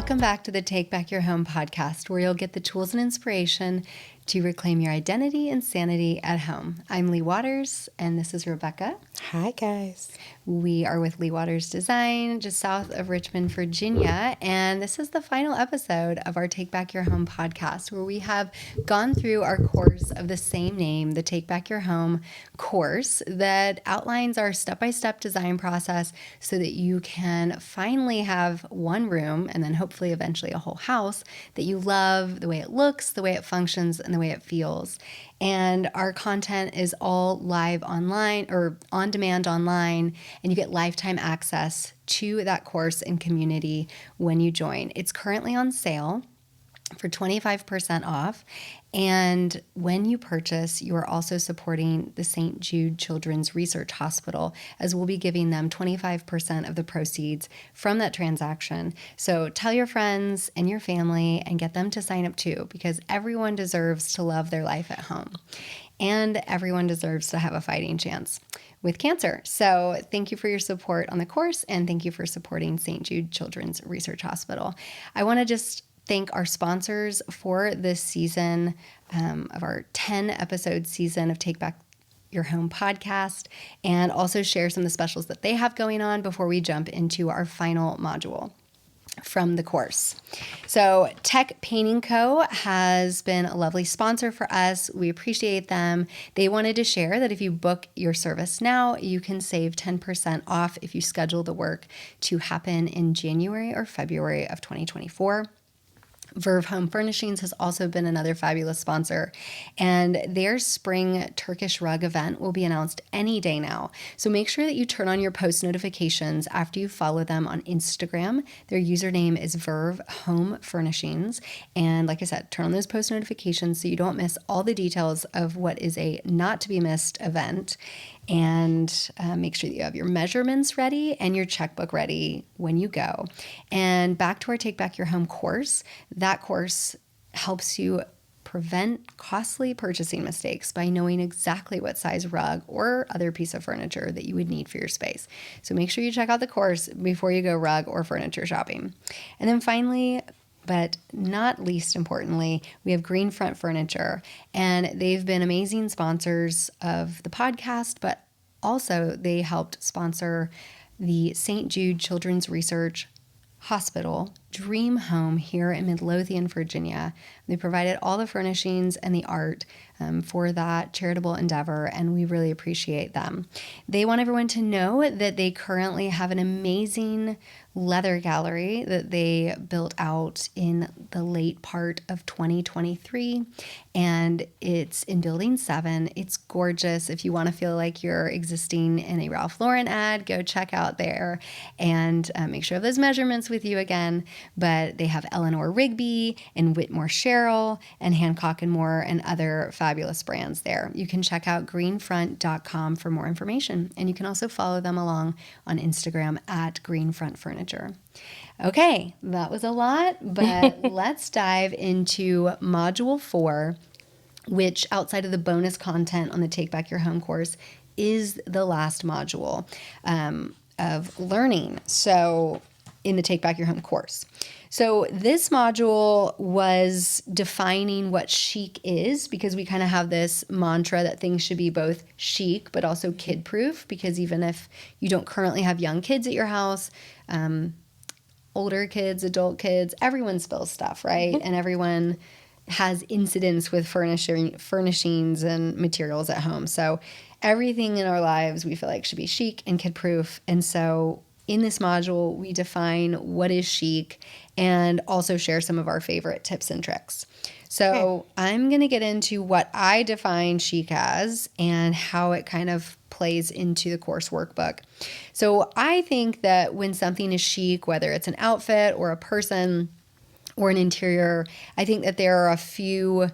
Welcome back to the Take Back Your Home podcast, where you'll get the tools and inspiration to reclaim your identity and sanity at home. I'm Lee Waters, and this is Rebecca. Hi, guys. We are with Lee Waters Design, just south of Richmond, Virginia, and this is the final episode of our Take Back Your Home podcast, where we have gone through our course of the same name, the Take Back Your Home course, that outlines our step-by-step design process so that you can finally have one room, and then hopefully eventually a whole house, that you love the way it looks, the way it functions, and the way it feels. And our content is all live online or on demand online, and you get lifetime access to that course and community when you join. It's currently on sale for 25% off. And when you purchase, you are also supporting the St. Jude Children's Research Hospital, as we'll be giving them 25% of the proceeds from that transaction. So tell your friends and your family and get them to sign up too, because everyone deserves to love their life at home. And everyone deserves to have a fighting chance with cancer. So thank you for your support on the course, and thank you for supporting St. Jude Children's Research Hospital. I want to just thank our sponsors for this season of our 10-episode season of Take Back Your Home podcast, and also share some of the specials that they have going on before we jump into our final module from the course. So Tech Painting Co. has been a lovely sponsor for us. We appreciate them. They wanted to share that if you book your service now, you can save 10% off if you schedule the work to happen in January or February of 2024. Verve Home Furnishings has also been another fabulous sponsor, and their spring Turkish rug event will be announced any day now. So make sure that you turn on your post notifications after you follow them on Instagram. Their username is Verve Home Furnishings. And like I said, turn on those post notifications so you don't miss all the details of what is a not to be missed event. And make sure that you have your measurements ready and your checkbook ready when you go. And back to our Take Back Your Home course. That course helps you prevent costly purchasing mistakes by knowing exactly what size rug or other piece of furniture that you would need for your space. So make sure you check out the course before you go rug or furniture shopping. And then finally, but not least importantly, we have Green Front Furniture, and they've been amazing sponsors of the podcast, but also they helped sponsor the St. Jude Children's Research Hospital Dream Home here in Midlothian, Virginia. They provided all the furnishings and the art for that charitable endeavor, and we really appreciate them. They want everyone to know that they currently have an amazing leather gallery that they built out in the late part of 2023, and it's in Building 7. It's gorgeous. If you want to feel like you're existing in a Ralph Lauren ad, go check out there and make sure you have those measurements with you again. But they have Eleanor Rigby and Whitmore Sherrill and Hancock and Moore and other fabulous brands there. You can check out greenfront.com for more information, and you can also follow them along on Instagram at Greenfront Furniture. Okay, that was a lot, but let's dive into Module 4, which outside of the bonus content on the Take Back Your Home course is the last module of learning. So in the Take Back Your Home course. So this module was defining what chic is, because we kind of have this mantra that things should be both chic but also kid-proof, because even if you don't currently have young kids at your house, older kids, adult kids, everyone spills stuff, right? And everyone has incidents with furnishings and materials at home. So everything in our lives we feel like should be chic and kid-proof. And so in this module, we define what is chic and also share some of our favorite tips and tricks. So I'm going to get into what I define chic as and how it kind of plays into the course workbook. So I think that when something is chic, whether it's an outfit or a person or an interior, I think that there are a few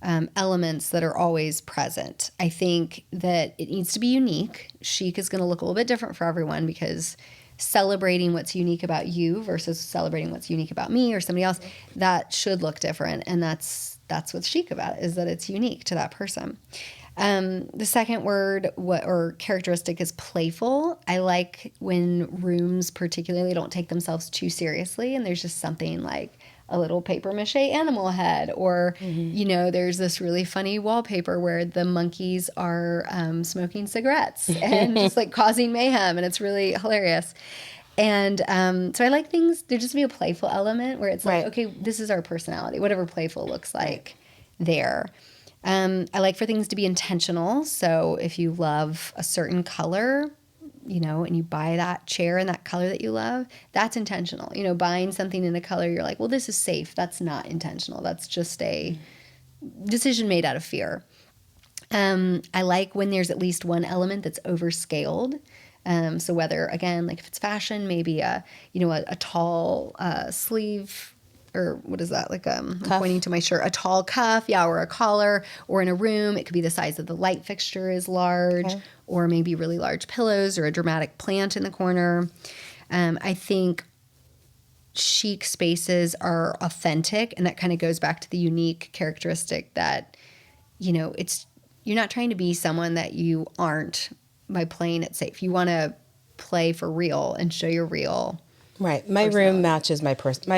elements that are always present. I think that it needs to be unique. Chic is going to look a little bit different for everyone, because celebrating what's unique about you versus celebrating what's unique about me or somebody else, that should look different. And that's what's chic about it, is that it's unique to that person. The second word or characteristic is playful. I like when rooms particularly don't take themselves too seriously and there's just something like a little paper mache animal head, or, there's this really funny wallpaper where the monkeys are smoking cigarettes and just like causing mayhem, and it's really hilarious. And so I like things, there just be a playful element where it's like, okay, this is our personality, whatever playful looks like there. I like for things to be intentional. So if you love a certain color, and you buy that chair in that color that you love, that's intentional. Buying something in a color, you're like, well, this is safe. That's not intentional. That's just a decision made out of fear. I like when there's at least one element that's overscaled. So whether, again, like if it's fashion, maybe a tall sleeve, or what is that? Like I'm pointing to my shirt, a tall cuff, or a collar, or in a room, it could be the size of the light fixture is large, or maybe really large pillows or a dramatic plant in the corner. I think chic spaces are authentic, and that kind of goes back to the unique characteristic that, it's, you're not trying to be someone that you aren't by playing it safe. You want to play for real and show your real. Right. My room matches my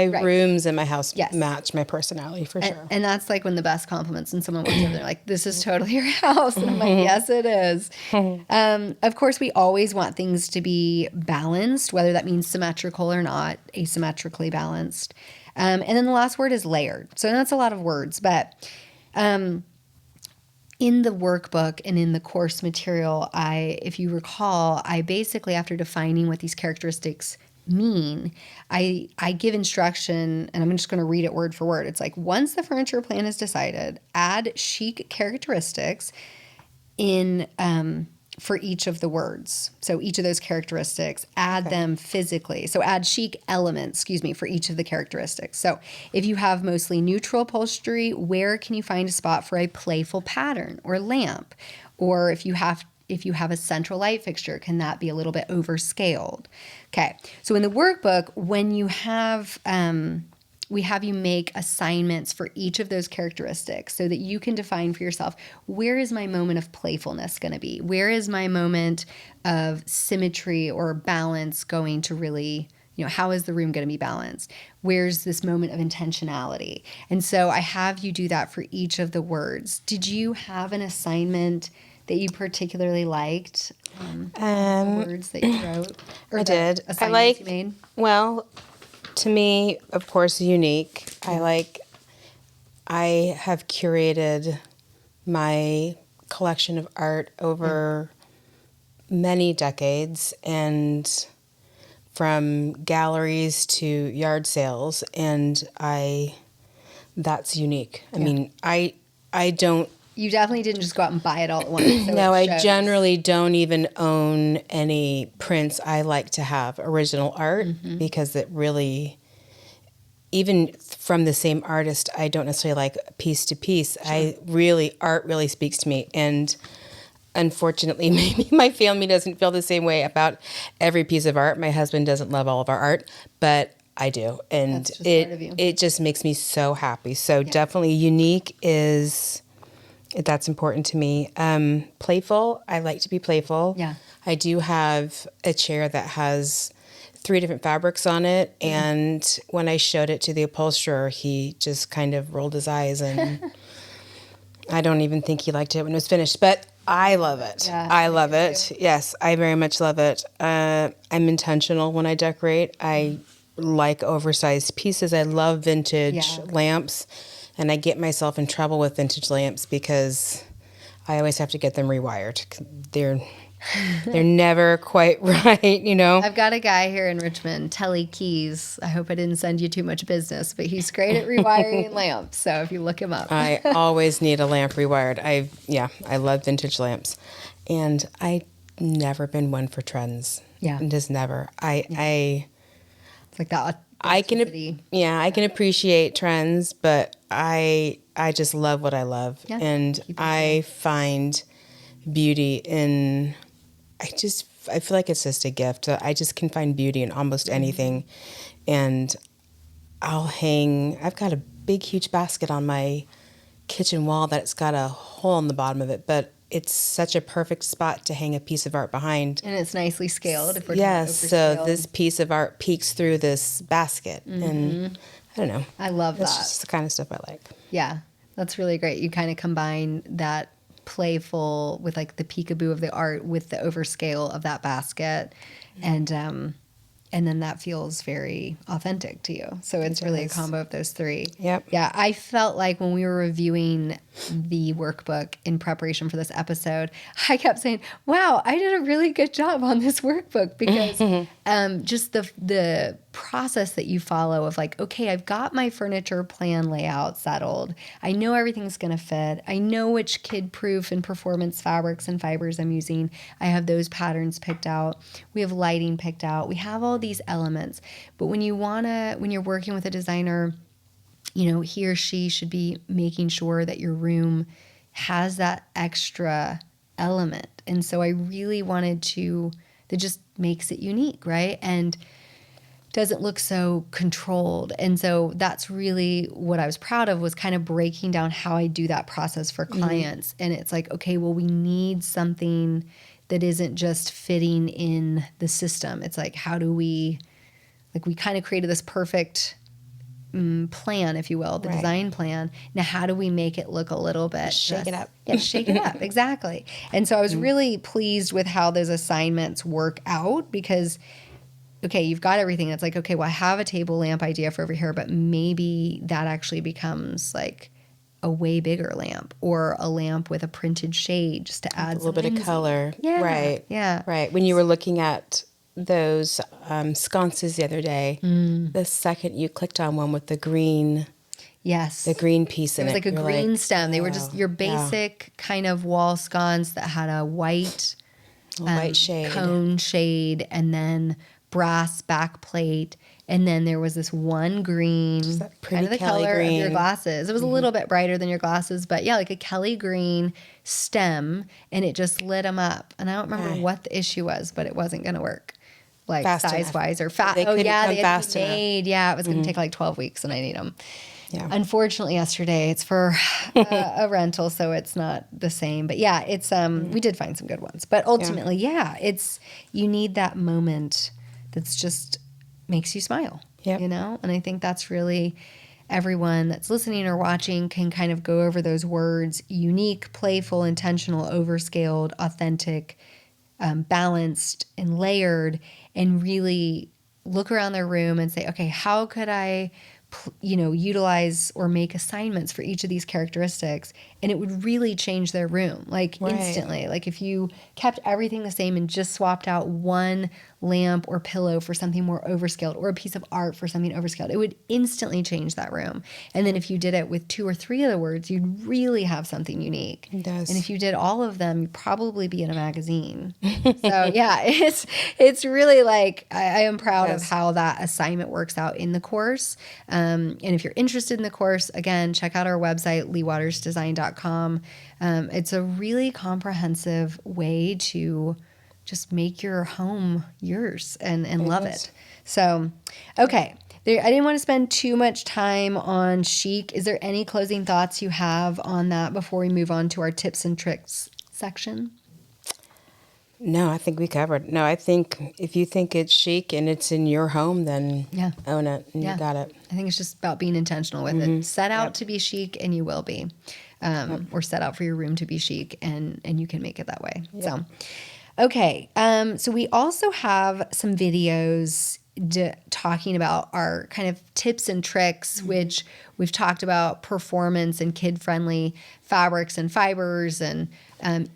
rooms in my house match my personality for sure. And that's like when the best compliments, and someone walks over, they're like, this is totally your house. And I'm like, yes, it is. Of course, we always want things to be balanced, whether that means symmetrical or not, asymmetrically balanced. And then the last word is layered. So that's a lot of words, but in the workbook and in the course material, if you recall, I basically, after defining what these characteristics mean, I give instruction, and I'm just going to read it word for word. It's like, once the furniture plan is decided, add chic characteristics in for each of the words. So each of those characteristics, add them physically. So add chic elements, for each of the characteristics. So if you have mostly neutral upholstery, where can you find a spot for a playful pattern or lamp? Or if you have a central light fixture, can that be a little bit overscaled? Okay, so in the workbook, when you have, we have you make assignments for each of those characteristics so that you can define for yourself, where is my moment of playfulness going to be? Where is my moment of symmetry or balance going to really, how is the room going to be balanced? Where's this moment of intentionality? And so I have you do that for each of the words. Did you have an assignment that you particularly liked? The words that you wrote? Or I did. Assignments you made? Well, to me, of course, unique. I have curated my collection of art over many decades, and from galleries to yard sales, and that's unique. I mean, I don't. You definitely didn't just go out and buy it all at once. So no, I generally don't even own any prints. I like to have original art because it really, even from the same artist, I don't necessarily like piece to piece. Sure. Art really speaks to me. And unfortunately, maybe my family doesn't feel the same way about every piece of art. My husband doesn't love all of our art, but I do. And it just makes me so happy. So definitely unique that's important to me. Playful. I like to be playful. Yeah. I do have a chair that has 3 different fabrics on it. And when I showed it to the upholsterer, he just kind of rolled his eyes, and I don't even think he liked it when it was finished. But I love it. Yeah, I love it. Yes, I very much love it. I'm intentional when I decorate. I like oversized pieces. I love vintage lamps. And I get myself in trouble with vintage lamps because I always have to get them rewired. They're never quite right, I've got a guy here in Richmond, Telly Keys. I hope I didn't send you too much business, but he's great at rewiring lamps. So if you look him up. I always need a lamp rewired. I love vintage lamps. And I've never been one for trends. Yeah. Just never. It's like that. I can appreciate trends, but I just love what I love. Yeah, and I find beauty in, I feel like it's just a gift. I just can find beauty in almost anything. And I've got a big, huge basket on my kitchen wall that's got a hole in the bottom of it, but it's such a perfect spot to hang a piece of art behind. And it's nicely scaled. If we're doing Yes, so overscaled. this piece of art peeks through this basket. And I don't know. I love That's that. just the kind of stuff I like. Yeah, that's really great. You kind of combine that playful with like the peekaboo of the art with the overscale of that basket, and then that feels very authentic to you. So it's really a combo of those three. Yep. Yeah, I felt like when we were reviewing the workbook in preparation for this episode, I kept saying, wow, I did a really good job on this workbook, because just the process that you follow of like, okay, I've got my furniture plan layout settled. I know everything's going to fit. I know which kid-proof and performance fabrics and fibers I'm using. I have those patterns picked out. We have lighting picked out. We have all these elements. But when you're working with a designer, you know, he or she should be making sure that your room has that extra element. And so I really wanted that just makes it unique, right? And doesn't look so controlled. And so that's really what I was proud of, was kind of breaking down how I do that process for clients. And it's like, okay, well, we need something that isn't just fitting in the system. It's like, how do we kind of created this perfect plan, if you will, the design plan. Now, how do we make it look a little bit? Shake it up. Yeah, shake it up. Exactly. And so I was really pleased with how those assignments work out, because okay, you've got everything. It's like, okay, well, I have a table lamp idea for over here, but maybe that actually becomes like a way bigger lamp, or a lamp with a printed shade just to add A little bit of color. Yeah. Right. Yeah. Right. When you were looking at those sconces the other day, the second you clicked on one with the green Yes. the green piece It in was it. like a You're green like, stem. They were just your basic kind of wall sconce that had a white shade. cone shade, and then brass back plate. And then there was this one green, that kind of the pretty Kelly color of your green. glasses. It was a little bit brighter than your glasses, but yeah, like a Kelly green stem, and it just lit them up. And I don't remember what the issue was, but it wasn't going to work. Like Fast size enough. wise or They oh couldn't yeah, come they had fast to be enough. made. Yeah, it was going to take like 12 weeks, and I need them. Yeah. Unfortunately, yesterday it's for a rental, so it's not the same. But yeah, it's we did find some good ones. But ultimately, it's you need that moment that's just makes you smile. Yep. You know, and I think that's really everyone that's listening or watching can kind of go over those words: unique, playful, intentional, overscaled, authentic, balanced, and layered, and really look around their room and say, okay, how could I utilize or make assignments for each of these characteristics, and it would really change their room, like instantly. Like if you kept everything the same and just swapped out one lamp or pillow for something more overscaled, or a piece of art for something overscaled, it would instantly change that room. And then if you did it with 2 or 3 of the words, you'd really have something unique. It does. And if you did all of them, you'd probably be in a magazine. So yeah, it's really like I am proud of how that assignment works out in the course. And if you're interested in the course, again, check out our website, leewatersdesign.com. It's a really comprehensive way to just make your home yours and love it. So, okay. I didn't want to spend too much time on Chic. Is there any closing thoughts you have on that before we move on to our tips and tricks section? No, I think we covered. No, I think if you think it's chic and it's in your home, then own it and you got it. I think it's just about being intentional with it. Set out to be chic and you will be. Or set out for your room to be chic and you can make it that way. Yep. So, okay. So we also have some videos talking about our kind of tips and tricks, which we've talked about performance and kid-friendly fabrics and fibers. And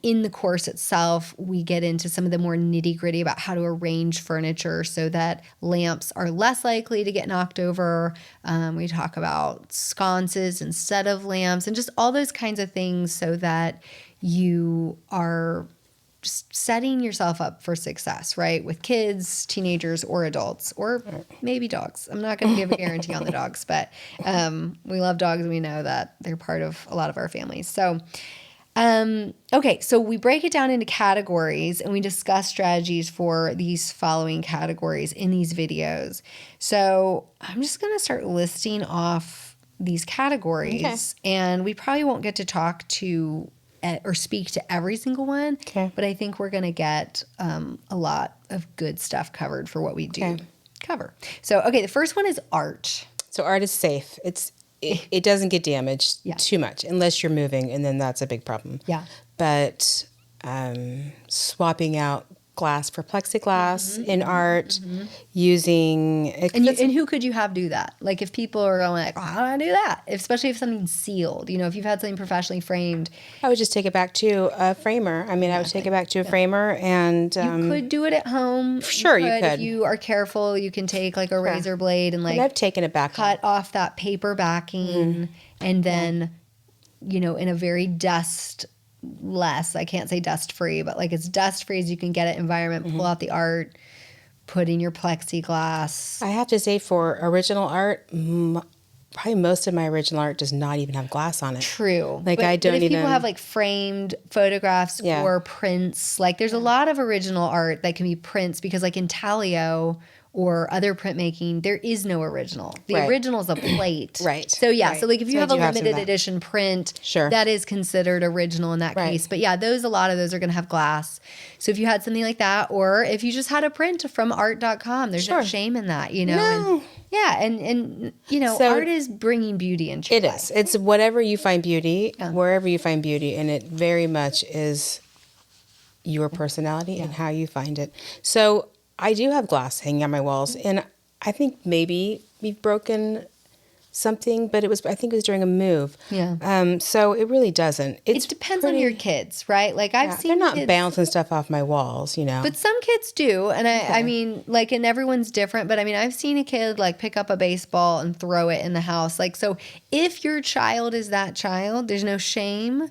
in the course itself, we get into some of the more nitty-gritty about how to arrange furniture so that lamps are less likely to get knocked over. We talk about sconces instead of lamps and just all those kinds of things so that you are just setting yourself up for success, right? With kids, teenagers, or adults, or maybe dogs. I'm not going to give a guarantee on the dogs, but we love dogs and we know that they're part of a lot of our families. So, okay, so we break it down into categories and we discuss strategies for these following categories in these videos. So I'm just going to start listing off these categories, and we probably won't get to talk to or speak to every single one. Okay. But I think we're going to get a lot of good stuff covered for what we do cover. So, okay, the first one is art. So art is safe. It doesn't get damaged too much unless you're moving, and then that's a big problem. Yeah. But swapping out glass for plexiglass in art, using... And who could you have do that? Like if people are going like, oh, how do I do that? Especially if something's sealed. You know, if you've had something professionally framed. I would just take it back to a framer. I mean, I would take it back to a framer and... you could do it at home. Sure, you could. If you are careful, you can take like a razor blade and like... And I've taken it back. Cut off that paper backing and then, you know, in a very dust-less, I can't say dust-free, but like as dust-free as you can get it environment, pull out the art, put in your plexiglass. I have to say for original art, probably most of my original art does not even have glass on it. True. Like but if even... people have like framed photographs or prints, like there's a lot of original art that can be prints because like in Talio or other printmaking, there is no original. The original is a plate. Right. So so like if you have a limited edition print, sure, that is considered original in that case. But yeah, a lot of those are going to have glass. So if you had something like that, or if you just had a print from art.com, there's no shame in that, you know? No. And you know, art is bringing beauty into your life. It is. It's whatever you find beauty, wherever you find beauty, and it very much is your personality and how you find it. So I do have glass hanging on my walls, and I think maybe we've broken something, but I think it was during a move. Yeah. So it really doesn't. It depends on your kids, right? Like I've seen they're not kids, bouncing stuff off my walls, you know. But some kids do, and I mean, like, and everyone's different. But I mean, I've seen a kid like pick up a baseball and throw it in the house. Like, so if your child is that child, there's no shame.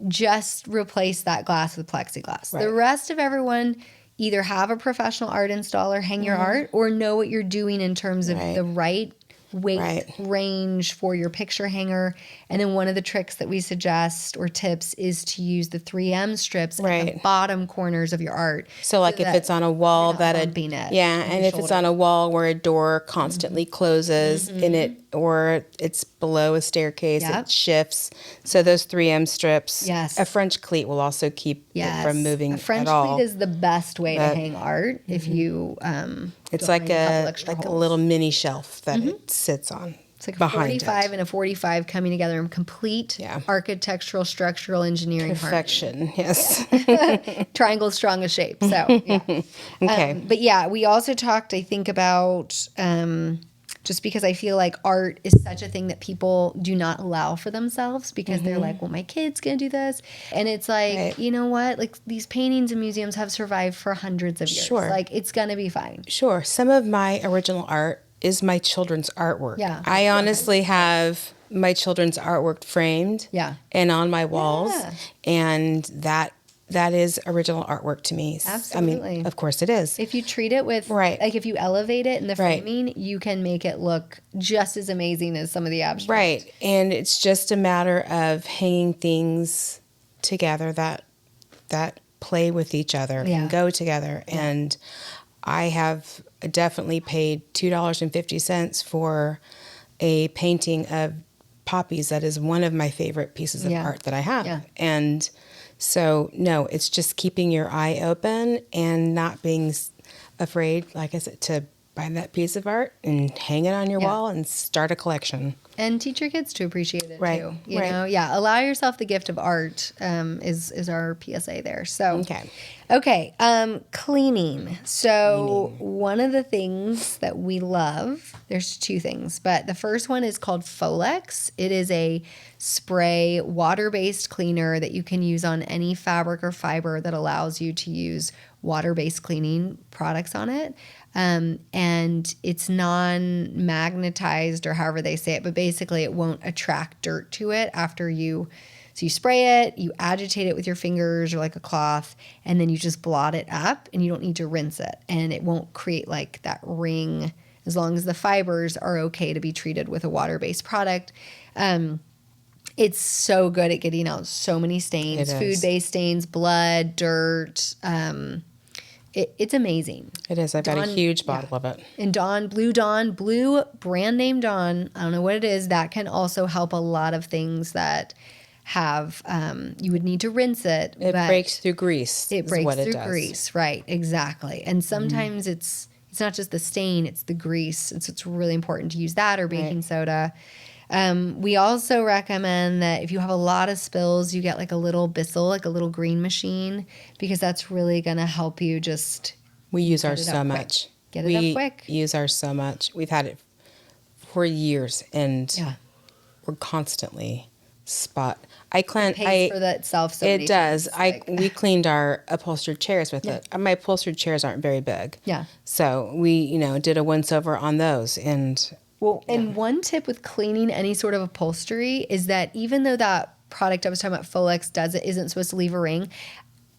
Just replace that glass with plexiglass. Right. The rest of everyone either have a professional art installer hang your art or know what you're doing in terms of the right weight range for your picture hanger. And then one of the tricks that we suggest or tips is to use the 3M strips at the bottom corners of your art. So like if it's on a wall and if it's on a wall where a door constantly closes in it, or it's below a staircase, it shifts. So those 3M strips, a French cleat will also keep it from moving at all. A French cleat is the best way to hang art if you it's like a little mini shelf that it sits on. It's like a 45 and a 45 coming together in complete architectural, structural engineering perfection. Harmony. Yes. Triangle's strongest shape. So, okay. But yeah, we also talked, I think, about just because I feel like art is such a thing that people do not allow for themselves because they're like, well, my kid's going to do this. And it's like, you know what? Like these paintings and museums have survived for hundreds of years. Sure. Like it's going to be fine. Sure. Some of my original art is my children's artwork. Yeah. I honestly have my children's artwork framed and on my walls. Yeah. And that is original artwork to me. Absolutely. I mean, of course it is. If you treat it with, like if you elevate it in the framing, you can make it look just as amazing as some of the abstract. Right. And it's just a matter of hanging things together that play with each other and go together. Yeah. And I have definitely paid $2.50 for a painting of poppies that is one of my favorite pieces of art that I have. Yeah. And so, no, it's just keeping your eye open and not being afraid, like I said, to buy that piece of art and hang it on your wall and start a collection. And teach your kids to appreciate it too. You know, allow yourself the gift of art is our PSA there. So, okay, cleaning. So one of the things that we love, there's two things, but the first one is called Folex. It is a spray water-based cleaner that you can use on any fabric or fiber that allows you to use water-based cleaning products on it. And it's non-magnetized or however they say it, but basically it won't attract dirt to it after you spray it, you agitate it with your fingers or like a cloth, and then you just blot it up and you don't need to rinse it. And it won't create like that ring as long as the fibers are okay to be treated with a water-based product. It's so good at getting out so many stains, food-based stains, blood, dirt, it's amazing. It is. I've got a huge bottle of it. And Blue brand name Dawn, I don't know what it is, that can also help a lot of things that have, you would need to rinse it. It breaks through grease. It breaks what it through does. grease, right? Exactly. And sometimes it's not just the stain; it's the grease. It's really important to use that or baking soda. We also recommend that if you have a lot of spills, you get like a little Bissell, like a little green machine, because that's really going to help you just. We use ours so much. Get it up quick. We use ours so much. We've had it for years, and we're constantly spot. It pays for that itself. So it does. We cleaned our upholstered chairs with it. My upholstered chairs aren't very big. Yeah. So we, did a once over on those, and. Well, and one tip with cleaning any sort of upholstery is that even though that product I was talking about, Folex, isn't supposed to leave a ring,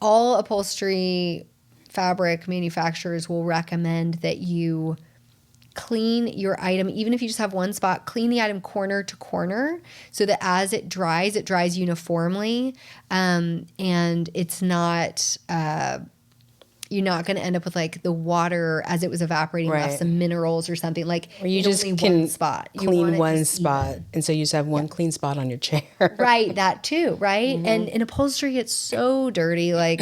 all upholstery fabric manufacturers will recommend that you clean your item, even if you just have one spot, clean the item corner to corner so that as it dries uniformly, and it's not... you're not going to end up with like the water as it was evaporating left some minerals or something. Like, or you just only can one spot. Clean one spot. And so you just have one clean spot on your chair. Right. That too. Right. And in upholstery gets so dirty. Like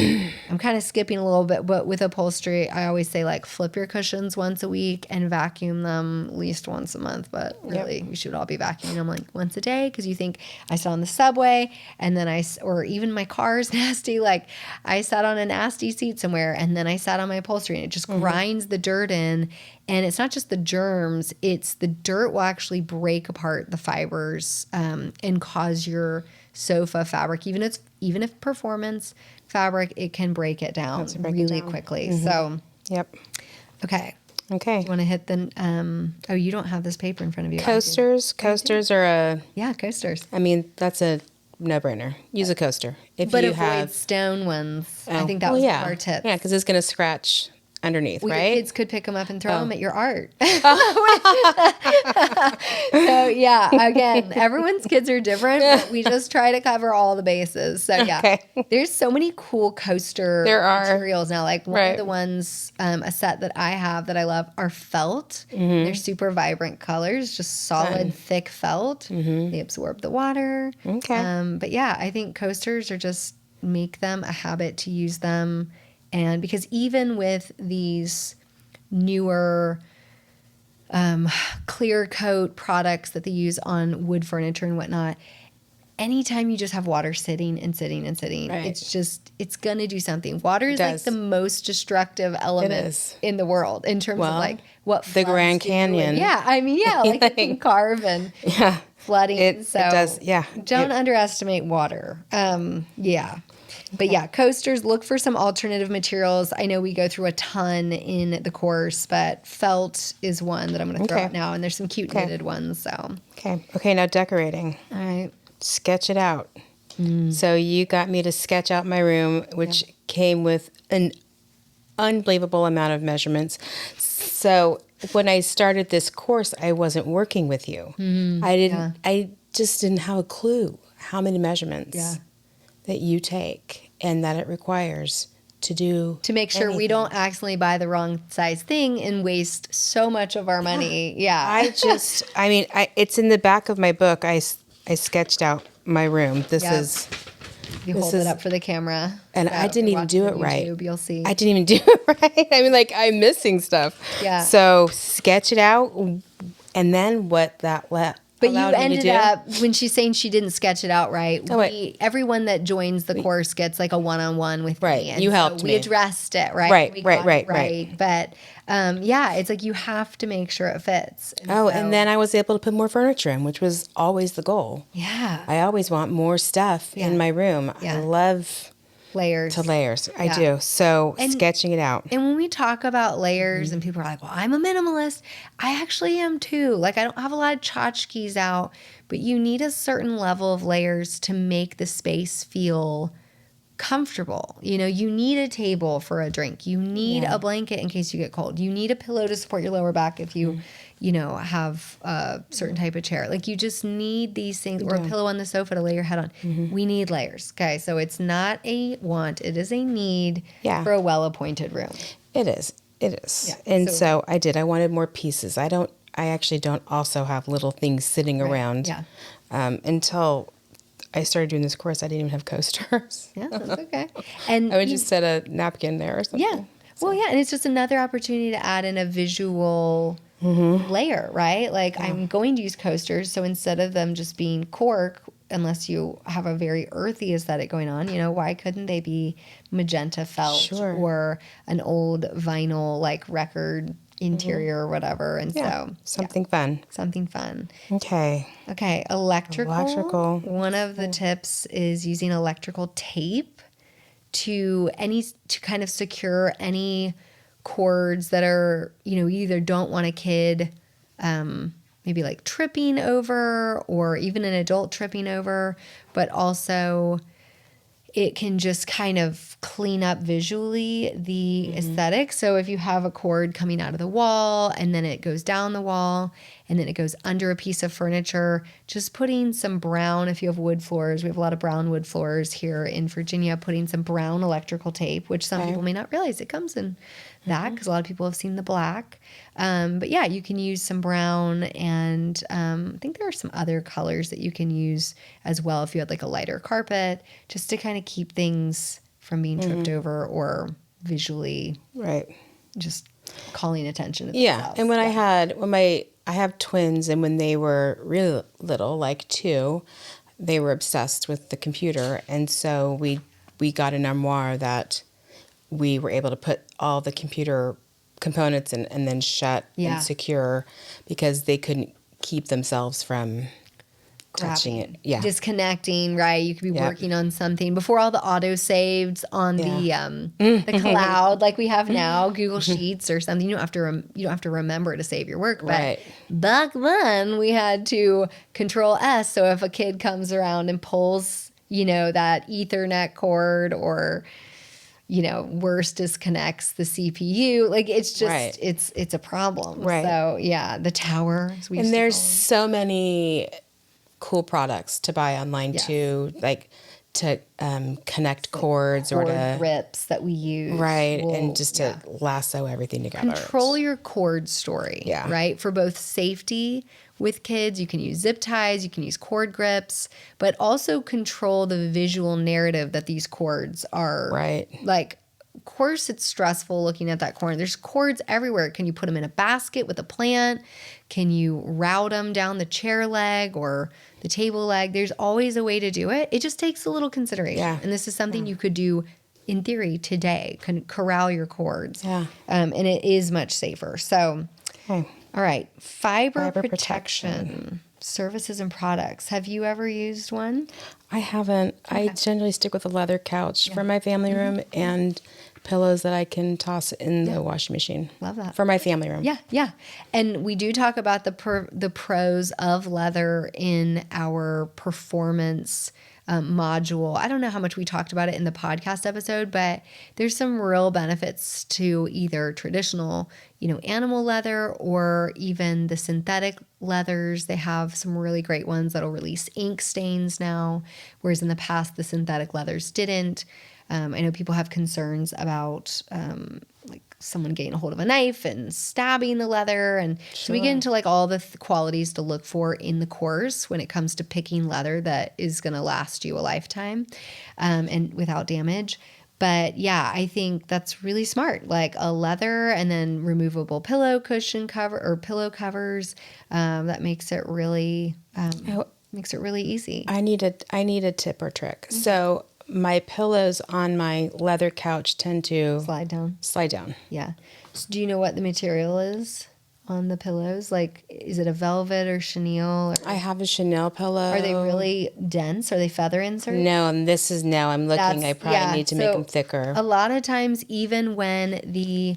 I'm kind of skipping a little bit, but with upholstery, I always say like flip your cushions once a week and vacuum them at least once a month. But really we should all be vacuuming them like once a day. Cause you think I sat on the subway and then or even my car is nasty. Like I sat on a nasty seat somewhere and then I sat on my upholstery and it just grinds the dirt in. And it's not just the germs, it's the dirt will actually break apart the fibers and cause your sofa fabric, even if performance fabric, it can break it down really quickly. So, Okay. You want to hit the, you don't have this paper in front of you. Coasters. Coasters are coasters. I mean, that's a no-brainer. Use a coaster. But avoid stone ones. I think that was our tip. Yeah, because it's going to scratch underneath, right? Your kids could pick them up and throw them at your art. So, again, everyone's kids are different, but we just try to cover all the bases. So, there's so many cool coaster materials now. Like one of the ones, a set that I have that I love are felt. They're super vibrant colors, just solid, thick felt. They absorb the water. But I think coasters are just make them a habit to use them. And because even with these newer clear coat products that they use on wood furniture and whatnot, anytime you just have water sitting and sitting and sitting, it's going to do something. Water is like the most destructive element in the world in terms of like what the Grand Canyon. Like it can carve and flooding. It does, Don't underestimate water. But coasters, look for some alternative materials. I know we go through a ton in the course, but felt is one that I'm going to throw out now. And there's some cute knitted ones. So Okay, now decorating. All right. Sketch it out. So you got me to sketch out my room, which came with an unbelievable amount of measurements. So when I started this course, I wasn't working with you. I just didn't have a clue how many measurements that you take and that it requires to make sure we don't accidentally buy the wrong size thing and waste so much of our money. It's in the back of my book. I sketched out my room. This is you hold it up for the camera, and I didn't even do it right. You'll see. I didn't even do it right. I mean, like I'm missing stuff. So sketch it out, and then what that But you ended up, when she's saying she didn't sketch it out right, everyone that joins the course gets like a one-on-one with me. And you helped me. We addressed it, right? Right. But it's like you have to make sure it fits. And then I was able to put more furniture in, which was always the goal. Yeah. I always want more stuff in my room. I love... layers. I do. So sketching it out. And when we talk about layers and people are like, well, I'm a minimalist. I actually am too. Like I don't have a lot of tchotchkes out, but you need a certain level of layers to make the space feel comfortable. You need a table for a drink. You need a blanket in case you get cold. You need a pillow to support your lower back if you have a certain type of chair. Like you just need these things, or a pillow on the sofa to lay your head on. We need layers. Okay, so it's not a want, it is a need for a well-appointed room. It is. Yeah. And so I did. I wanted more pieces. I actually don't also have little things sitting around until I started doing this course, I didn't even have coasters. Yeah, that's okay. And I would just set a napkin there or something. yeah. Well, yeah, and it's just another opportunity to add in a visual layer, right? Like I'm going to use coasters, so instead of them just being cork, unless you have a very earthy aesthetic going on, why couldn't they be magenta felt Sure. or an old vinyl like record interior or whatever? And so Something fun. something fun. Okay. Okay, electrical. Electrical. One of the tips is using electrical tape to kind of secure any cords that are, you either don't want a kid maybe like tripping over or even an adult tripping over, but also it can just kind of clean up visually the aesthetic. So if you have a cord coming out of the wall and then it goes down the wall and then it goes under a piece of furniture, just putting some brown, if you have wood floors, we have a lot of brown wood floors here in Virginia, putting some brown electrical tape, which some people may not realize it comes in that because a lot of people have seen the black. But yeah, you can use some brown and I think there are some other colors that you can use as well if you had like a lighter carpet, just to kind of keep things from being tripped over or visually just calling attention to themselves. And when I have twins, and when they were really little, like 2, they were obsessed with the computer, and so we got an armoire that we were able to put all the computer components in and then shut and secure because they couldn't keep themselves from touching it. Yeah. Disconnecting, right? You could be working on something before all the auto saved on the cloud like we have now, Google Sheets or something. You don't have to remember to save your work. But back then we had to Control S. So if a kid comes around and pulls, that Ethernet cord or worse disconnects the CPU. Like it's just it's a problem. Right. So yeah, the tower. And there's so many cool products to buy online too, like to connect cords or to grips that we use, and just to lasso everything together. Control your cord story, right? For both safety with kids, you can use zip ties, you can use cord grips, but also control the visual narrative that these cords are. Right. Like, of course, it's stressful looking at that corner. There's cords everywhere. Can you put them in a basket with a plant? Can you route them down the chair leg or the table leg? There's always a way to do it. It just takes a little consideration. Yeah. And this is something you could do in theory today. Can corral your cords. Yeah. And it is much safer. So, all right. Fiber protection. Services and products. Have you ever used one? I haven't. Okay. I generally stick with a leather couch for my family room and pillows that I can toss in the washing machine. Love that. For my family room. Yeah, yeah. And we do talk about the pros of leather in our performance module. I don't know how much we talked about it in the podcast episode, but there's some real benefits to either traditional, animal leather or even the synthetic leathers. They have some really great ones that'll release ink stains now, whereas in the past the synthetic leathers didn't. I know people have concerns about like someone getting a hold of a knife and stabbing the leather. And so we get into like all the qualities to look for in the course when it comes to picking leather that is going to last you a lifetime and without damage. But yeah, I think that's really smart. Like a leather and then removable pillow cushion cover or pillow covers. That makes it really easy. I need a tip or trick. Mm-hmm. So my pillows on my leather couch tend to slide down. Yeah. So do you know what the material is on the pillows? Like, is it a velvet or chenille? Or... I have a chenille pillow. Are they really dense? Are they feather inserts? No, and I'm looking. I probably need to make them thicker. A lot of times, even when the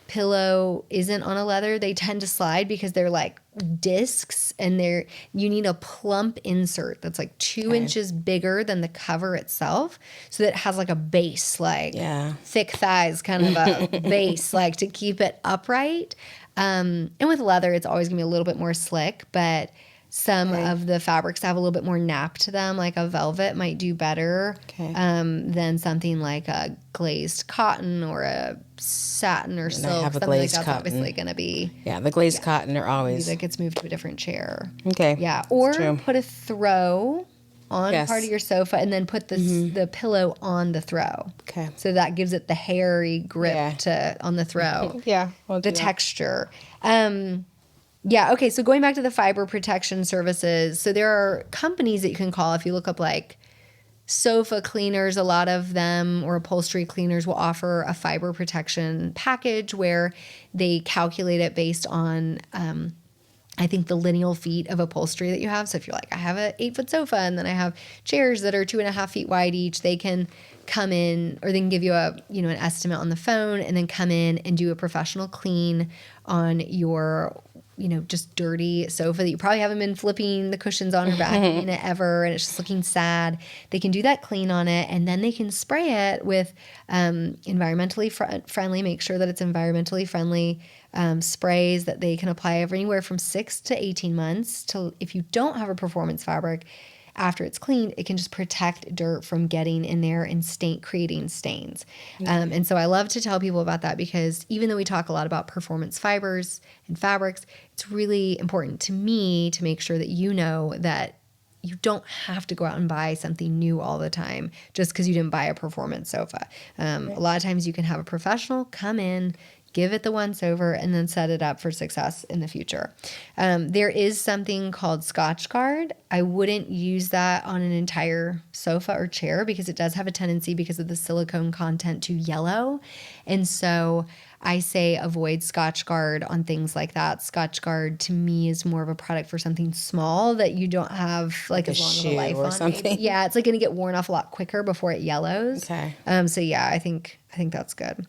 pillow isn't on a leather, they tend to slide because they're like discs and you need a plump insert that's like 2 inches bigger than the cover itself, so that it has like a base, like thick thighs kind of a base, like to keep it upright. And with leather, it's always gonna be a little bit more slick, but some of the fabrics have a little bit more nap to them, like a velvet might do better than something like a glazed cotton or a satin or silk. I have a glazed like that's cotton. Obviously going to be the glazed cotton are always that gets moved to a different chair. Okay, or put a throw on Yes. part of your sofa and then put the pillow on the throw. Okay. So that gives it the hairy grip Yeah. on the throw. Yeah. We'll The do that. texture. Yeah, okay, so going back to the fiber protection services, so there are companies that you can call if you look up like sofa cleaners, a lot of them, or upholstery cleaners will offer a fiber protection package where they calculate it based on I think the lineal feet of upholstery that you have. So if you're like, I have a 8-foot sofa and then I have chairs that are 2.5 feet wide each, they can come in, or they can give you an estimate on the phone and then come in and do a professional clean on your, just dirty sofa that you probably haven't been flipping the cushions on or vacuuming it ever, and it's just looking sad. They can do that clean on it, and then they can spray it with environmentally friendly, make sure that it's environmentally friendly sprays that they can apply anywhere from 6 to 18 months till if you don't have a performance fabric, after it's cleaned, it can just protect dirt from getting in there and creating stains. And so I love to tell people about that because even though we talk a lot about performance fibers and fabrics, it's really important to me to make sure that you know that you don't have to go out and buy something new all the time just because you didn't buy a performance sofa. A lot of times you can have a professional come in, give it the once over, and then set it up for success in the future. There is something called Scotch Guard. I wouldn't use that on an entire sofa or chair because it does have a tendency, because of the silicone content, to yellow. And so I say avoid Scotch Guard on things like that. Scotch Guard to me is more of a product for something small that you don't have like as long of a life or on. something. Maybe. Yeah, it's like going to get worn off a lot quicker before it yellows. Okay. So yeah, I think that's good.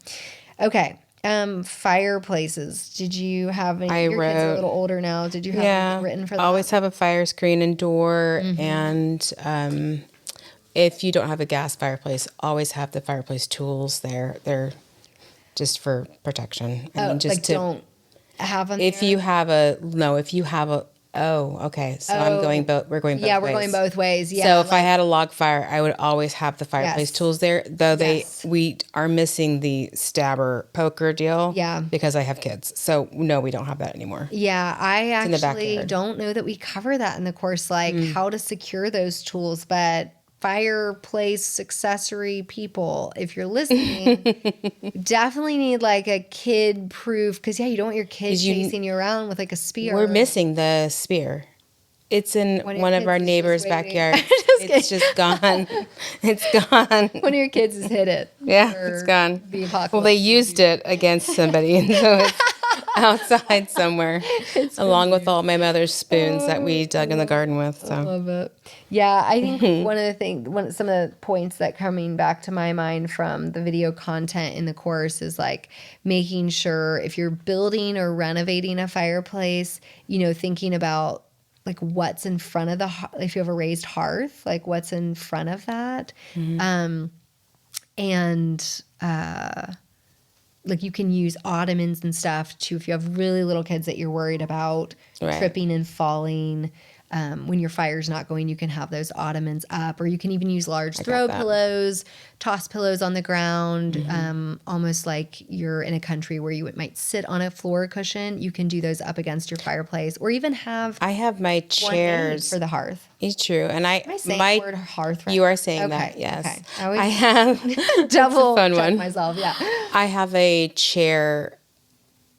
Okay. Fireplaces. Did you have any? Your kids are a little older now. Did you have anything written for that? Always have a fire screen and door, and if you don't have a gas fireplace, always have the fireplace tools there. They're just for protection. Don't have them. If you have a okay. So I'm going both. We're going both ways. Yeah, we're going both ways. Yeah. So if I had a log fire, I would always have the fireplace tools there. Though we are missing the stabber poker deal. Yeah. Because I have kids. So no, we don't have that anymore. Yeah, I in the actually backyard. don't know that we cover that in the course, like how to secure those tools, but fireplace accessory people, if you're listening, definitely need like a kid proof, because you don't want your kids chasing you around with like a spear. We're missing the spear. It's in one of our neighbors' backyard. It's just gone. It's gone. One of your kids has hit it. Yeah, it's gone. The apocalypse. Well, they used it against somebody, and so it's outside somewhere, along with all my mother's spoons that we dug in the garden with. So. I love it. Yeah, I think some of the points that coming back to my mind from the video content in the course is like making sure if you're building or renovating a fireplace, thinking about like what's in front of if you have a raised hearth, like what's in front of that. Like you can use ottomans and stuff too if you have really little kids that you're worried about tripping and falling. When your fire's not going, you can have those ottomans up, or you can even use large throw pillows, toss pillows on the ground, almost like you're in a country where you might sit on a floor cushion. You can do those up against your fireplace, or even have. I have my chairs for the hearth. It's true, and Am I saying the word hearth right? You are saying that, yes. Okay. I have double fun check one. myself. Yeah, I have a chair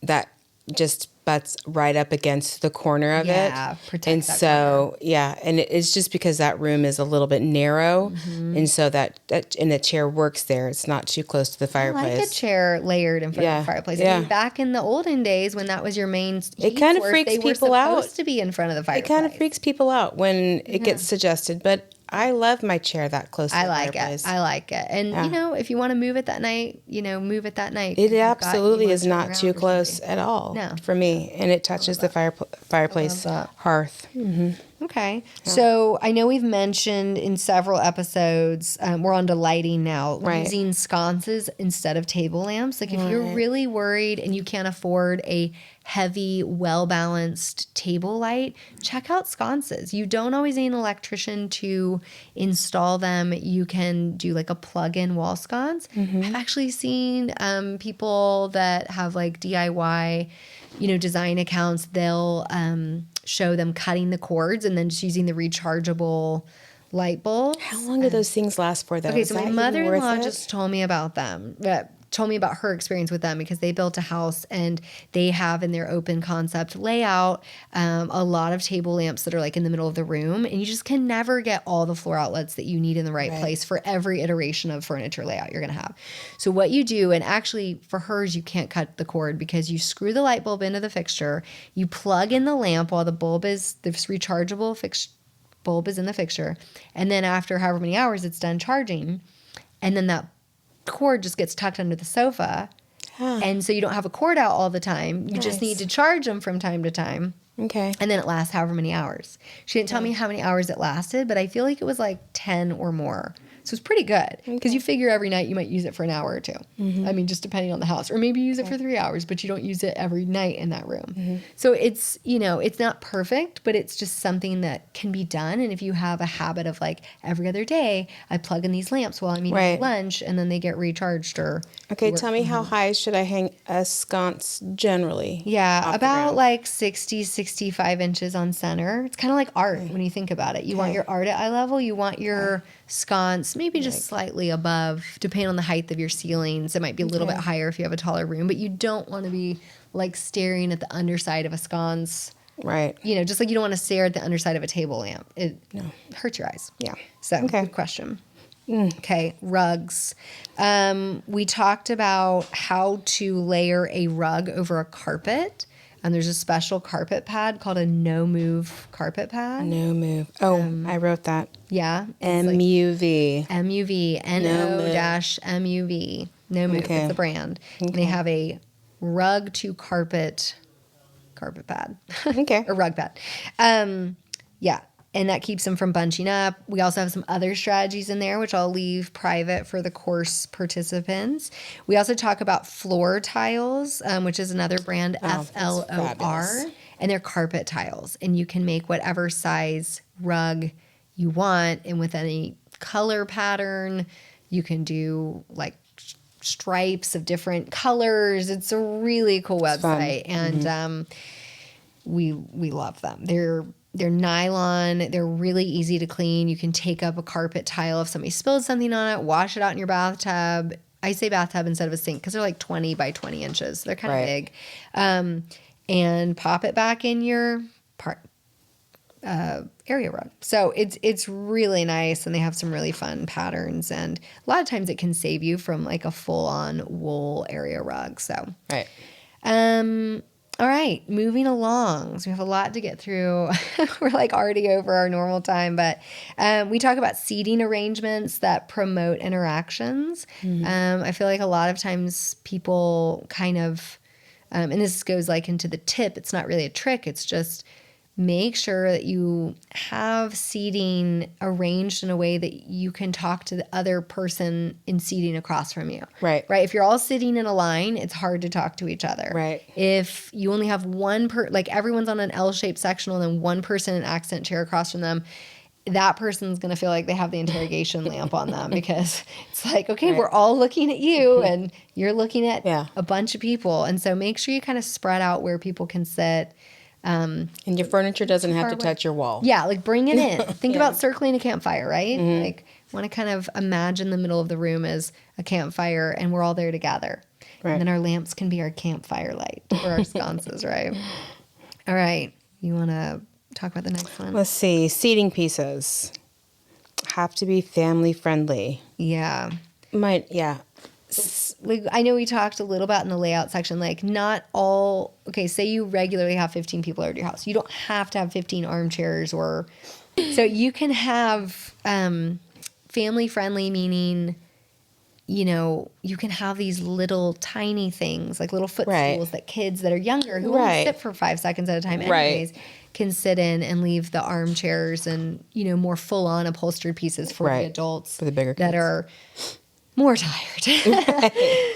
that just butts right up against the corner of it. Yeah, protect and that so corner. And it's just because that room is a little bit narrow, and so that and the chair works there. It's not too close to the fireplace. I like a chair layered in front of the fireplace. Yeah. I mean, back in the olden days when that was your main it kind of freaks people out. They were supposed to be in front of the fireplace. It kind of freaks people out when it gets suggested, but I love my chair that close to the fireplace. I like it. And, if you want to move it that night, move it that night. It absolutely is not too close at all for me. And it touches the fireplace hearth. Mm-hmm. Okay. Yeah. So I know we've mentioned in several episodes, we're on to lighting now, using sconces instead of table lamps. Like if you're really worried and you can't afford a heavy, well-balanced table light, check out sconces. You don't always need an electrician to install them. You can do like a plug-in wall sconce. I've actually seen people that have like DIY, design accounts. They'll show them cutting the cords and then just using the rechargeable light bulbs. How long do those things last for, though? Okay, Is so my that even mother-in-law worth it? just told me about them. Told me about her experience with them because they built a house and they have in their open concept layout a lot of table lamps that are like in the middle of the room, and you just can never get all the floor outlets that you need in the right place for every iteration of furniture layout you're going to have. So what you do, and actually for hers you can't cut the cord because you screw the light bulb into the fixture, you plug in the lamp while the bulb is this rechargeable bulb is in the fixture, and then after however many hours it's done charging, and then that cord just gets tucked under the sofa. And so you don't have a cord out all the time. You just need to charge them from time to time. Okay. And then it lasts however many hours. She didn't tell me how many hours it lasted, but I feel like it was like 10 or more. So it's pretty good because you figure every night you might use it for an hour or two. I mean, just depending on the house. Or maybe you use it for 3 hours, but you don't use it every night in that room. So it's, it's not perfect, but it's just something that can be done. And if you have a habit of like every other day, I plug in these lamps while I'm eating lunch and then they get recharged or... Okay, tell me how high should I hang a sconce generally? Yeah, about like 60, 65 inches on center. It's kind of like art when you think about it. You want your art at eye level. You want your sconce maybe just slightly above, depending on the height of your ceilings. It might be a little bit higher if you have a taller room, but you don't want to be like staring at the underside of a sconce. Right. Just like you don't want to stare at the underside of a table lamp. It hurts your eyes. Yeah. So, good question. Okay, rugs. We talked about how to layer a rug over a carpet. And there's a special carpet pad called a no-move carpet pad. No move. Oh, I wrote that. Yeah. MUV. MUV. N-O-M-U-V. No Move. Okay. It's a brand. And they have a rug to carpet pad. Okay. A rug pad. Yeah. And that keeps them from bunching up. We also have some other strategies in there, which I'll leave private for the course participants. We also talk about floor tiles, which is another brand, FLOR. fabulous. And they're carpet tiles. And you can make whatever size rug you want. And with any color pattern, you can do like stripes of different colors. It's a really cool website. And we love them. They're nylon. They're really easy to clean. You can take up a carpet tile if somebody spilled something on it, wash it out in your bathtub. I say bathtub instead of a sink because they're like 20 by 20 inches. They're kind of big. And pop it back in your area rug. So it's really nice, and they have some really fun patterns. And a lot of times it can save you from like a full-on wool area rug. So Right. All right, moving along. So we have a lot to get through. We're like already over our normal time, but we talk about seating arrangements that promote interactions. I feel like a lot of times people kind of, and this goes like into the tip, it's not really a trick, it's just make sure that you have seating arranged in a way that you can talk to the other person in seating across from you. Right. Right. If you're all sitting in a line, it's hard to talk to each other. Right. If you only have like everyone's on an L-shaped sectional and then one person in an accent chair across from them, that person's going to feel like they have the interrogation lamp on them because it's like, okay, we're all looking at you and you're looking at a bunch of people. And so make sure you kind of spread out where people can sit. And your furniture doesn't have to touch your wall. Yeah, like bring it in. Think about circling a campfire, right? Like want to kind of imagine the middle of the room as a campfire and we're all there together. Right. And then our lamps can be our campfire light or our sconces, right? All right. You want to talk about the next one? Let's see. Seating pieces have to be family friendly. Yeah. Like I know we talked a little about in the layout section, like not all, okay, say you regularly have 15 people over at your house. You don't have to have 15 armchairs so you can have family friendly, meaning, you can have these little tiny things, like little footstools that kids that are younger who only sit for 5 seconds at a time anyways can sit in and leave the armchairs and, more full on upholstered pieces for the adults for the bigger that kids. Are more tired.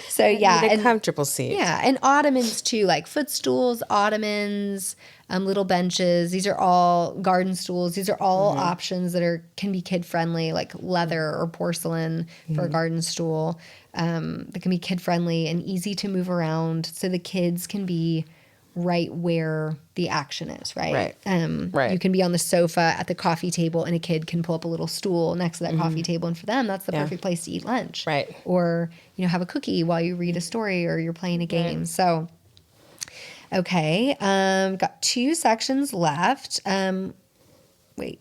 So yeah. And comfortable seats. Yeah. And ottomans too, like footstools, ottomans, little benches. These are all garden stools. These are all options that can be kid friendly, like leather or porcelain for a garden stool. That can be kid friendly and easy to move around so the kids can be right where the action is, right? Right. You can be on the sofa at the coffee table and a kid can pull up a little stool next to that coffee table. And for them, that's the perfect place to eat lunch. Right. Or, have a cookie while you read a story or you're playing a game. Right. So, okay. Got 2 sections left. Wait.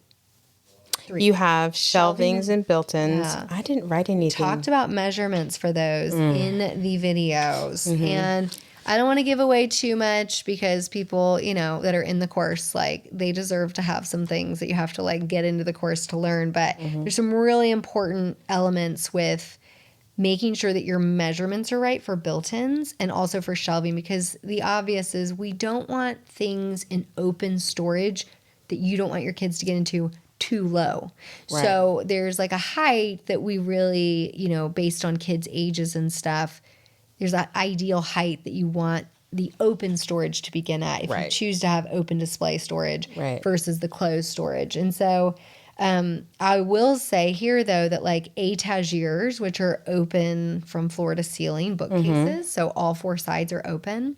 3. You have shelvings and built-ins. Yeah. I didn't write anything. Talked about measurements for those in the videos. And I don't want to give away too much because people, that are in the course, like they deserve to have some things that you have to like get into the course to learn. But there's some really important elements with making sure that your measurements are right for built-ins and also for shelving, because the obvious is we don't want things in open storage that you don't want your kids to get into too low. Right. So there's like a height that we really, based on kids' ages and stuff, there's that ideal height that you want the open storage to begin at if you choose to have open display storage versus the closed storage. And so I will say here, though, that like étagères, which are open from floor to ceiling bookcases, so all 4 sides are open,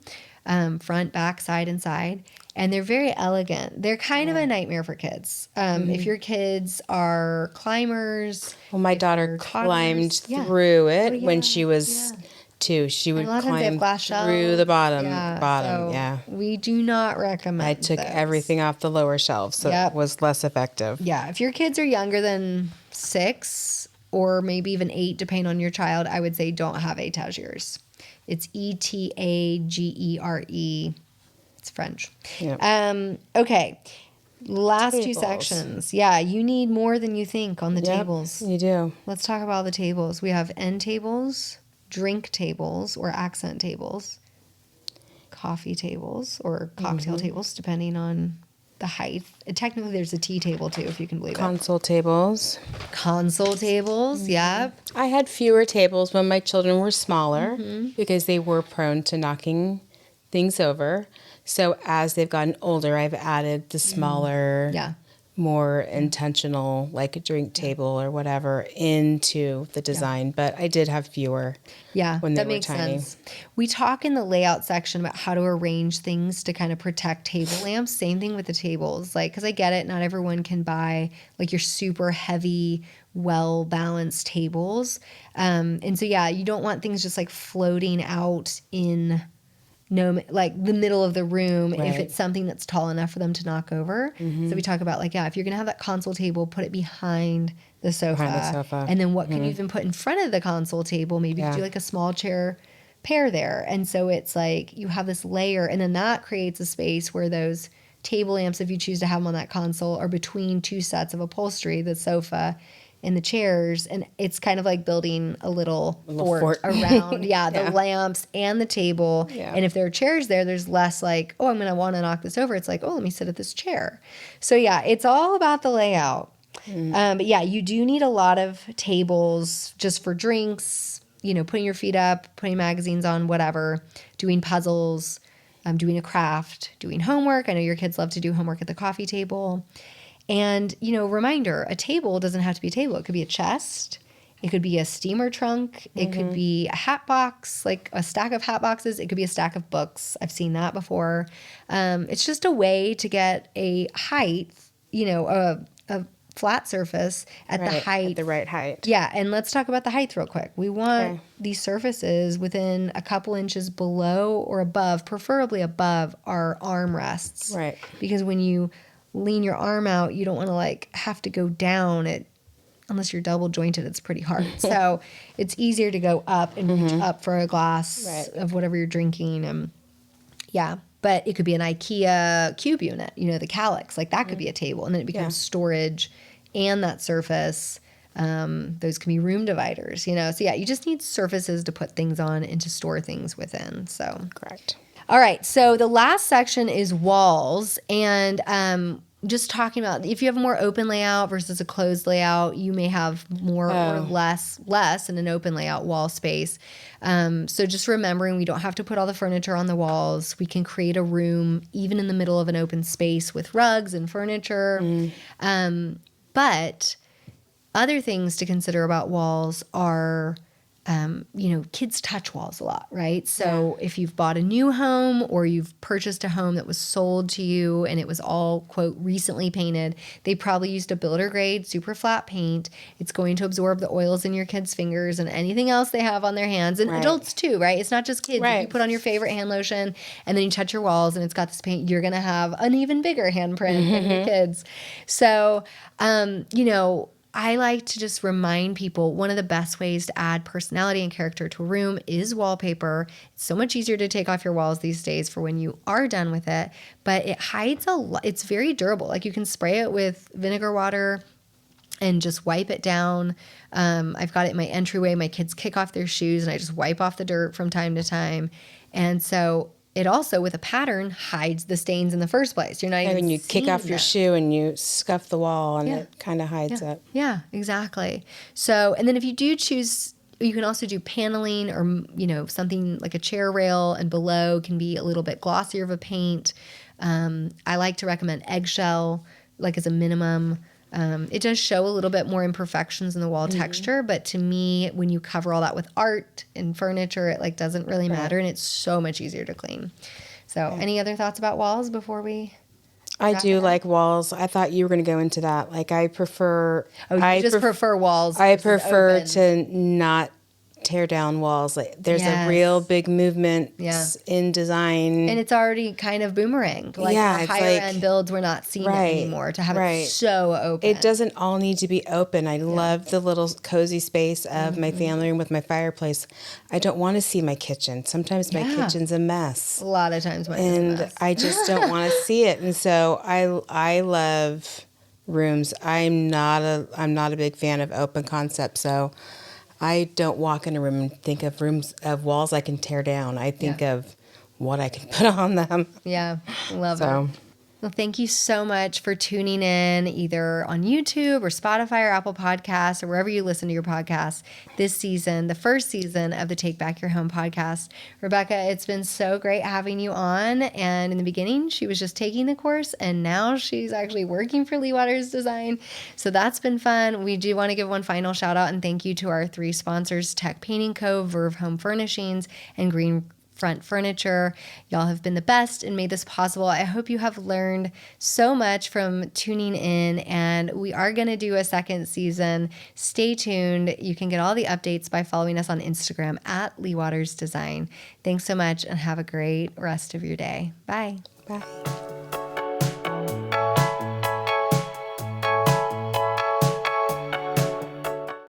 front, back, side, and side. And they're very elegant. They're kind of a nightmare for kids. If your kids are climbers. Well, my daughter climbed through it when she was 2. She would climb through the bottom. So we do not recommend I took everything off the lower shelf, so it was less effective. Yeah. If your kids are younger than 6 or maybe even 8, depending on your child, I would say don't have étagères. It's étagere. It's French. Yep. Okay. Last tables. 2 sections. Yeah, you need more than you think on the tables. You do. Let's talk about the tables. We have end tables, drink tables or accent tables, coffee tables or cocktail tables, depending on the height. Technically, there's a tea table too, if you can believe Console tables. Console tables, yep. I had fewer tables when my children were smaller because they were prone to knocking things over. So as they've gotten older, I've added the smaller, more intentional, like a drink table or whatever, into the design. But I did have fewer when they were tiny. Sense. We talk in the layout section about how to arrange things to kind of protect table lamps. Same thing with the tables. Like, because I get it, not everyone can buy like your super heavy, well-balanced tables. And so, you don't want things just like floating out in like the middle of the room if it's something that's tall enough for them to knock over. So we talk about like, if you're going to have that console table, put it behind the sofa. And then what can you even put in front of the console table? Maybe do like a small chair pair there. And so it's like you have this layer, and then that creates a space where those table lamps, if you choose to have them on that console, are between 2 sets of upholstery, the sofa and the chairs, and it's kind of like building a little fort around the lamps and the table. And if there are chairs there, there's less like, I'm going to want to knock this over. It's like, let me sit at this chair. So it's all about the layout. But you do need a lot of tables just for drinks, putting your feet up, putting magazines on, whatever, doing puzzles, doing a craft, doing homework. I know your kids love to do homework at the coffee table. And, reminder, a table doesn't have to be a table. It could be a chest. It could be a steamer trunk. It could be a hat box, like a stack of hat boxes. It could be a stack of books. I've seen that before. It's just a way to get a height, a flat surface at the height. At the right height. Yeah, and let's talk about the height real quick. We want these surfaces within a couple inches below or above, preferably above our armrests. Right. Because when you lean your arm out, you don't want to like have to go down it unless you're double jointed. It's pretty hard. So it's easier to go up and reach up for a glass of whatever you're drinking. But it could be an IKEA cube unit, the calyx, like that could be a table, and then it becomes storage and that surface. Those can be room dividers, so you just need surfaces to put things on and to store things within. So correct. All right, so the last section is walls, and just talking about if you have a more open layout versus a closed layout, you may have more or less in an open layout wall space. So just remembering we don't have to put all the furniture on the walls. We can create a room even in the middle of an open space with rugs and furniture. But other things to consider about walls are kids touch walls a lot, right? So if you've bought a new home or you've purchased a home that was sold to you and it was all, quote, recently painted, they probably used a builder grade, super flat paint. It's going to absorb the oils in your kids' fingers and anything else they have on their hands, and adults too, right? It's not just kids. If you put on your favorite hand lotion and then you touch your walls and it's got this paint, you're going to have an even bigger handprint than your kids. So, I like to just remind people one of the best ways to add personality and character to a room is wallpaper. It's so much easier to take off your walls these days for when you are done with it, but it hides a lot. It's very durable. Like you can spray it with vinegar water and just wipe it down. I've got it in my entryway. My kids kick off their shoes and I just wipe off the dirt from time to time. And so it also, with a pattern, hides the stains in the first place. You're not even when you kick off your shoe and you scuff the wall and it kind of hides it. Yeah, exactly. So, and then if you do choose, you can also do paneling or, something like a chair rail and below can be a little bit glossier of a paint. I like to recommend eggshell, like as a minimum. It does show a little bit more imperfections in the wall texture, but to me, when you cover all that with art and furniture, it doesn't really matter, and it's so much easier to clean. So, any other thoughts about walls before we? I do like walls. I thought you were going to go into that. I prefer. Oh, you prefer walls. I prefer to not tear down walls. There's a real big movement in design, and it's already kind of boomerang. Our higher end builds, we're not seeing it anymore. To have it so open, it doesn't all need to be open. I love the little cozy space of my family room with my fireplace. I don't want to see my kitchen. Sometimes my kitchen's a mess. A lot of times, mine's a mess. I just don't want to see it. And so I love rooms. I'm not a big fan of open concept. So I don't walk in a room and think of walls I can tear down. I think of what I can put on them. Yeah, love it. Well, thank you so much for tuning in either on YouTube or Spotify or Apple Podcasts or wherever you listen to your podcasts this season, the first season of the Take Back Your Home podcast. Rebecca, it's been so great having you on. And in the beginning, she was just taking the course, and now she's actually working for Lee Waters Design. So that's been fun. We do want to give one final shout out and thank you to our 3 sponsors, Tech Painting Co., Verve Home Furnishings, and Green Front Furniture. Y'all have been the best and made this possible. I hope you have learned so much from tuning in, and we are going to do a second season. Stay tuned. You can get all the updates by following us on Instagram at Lee Waters Design. Thanks so much and have a great rest of your day. Bye. Bye.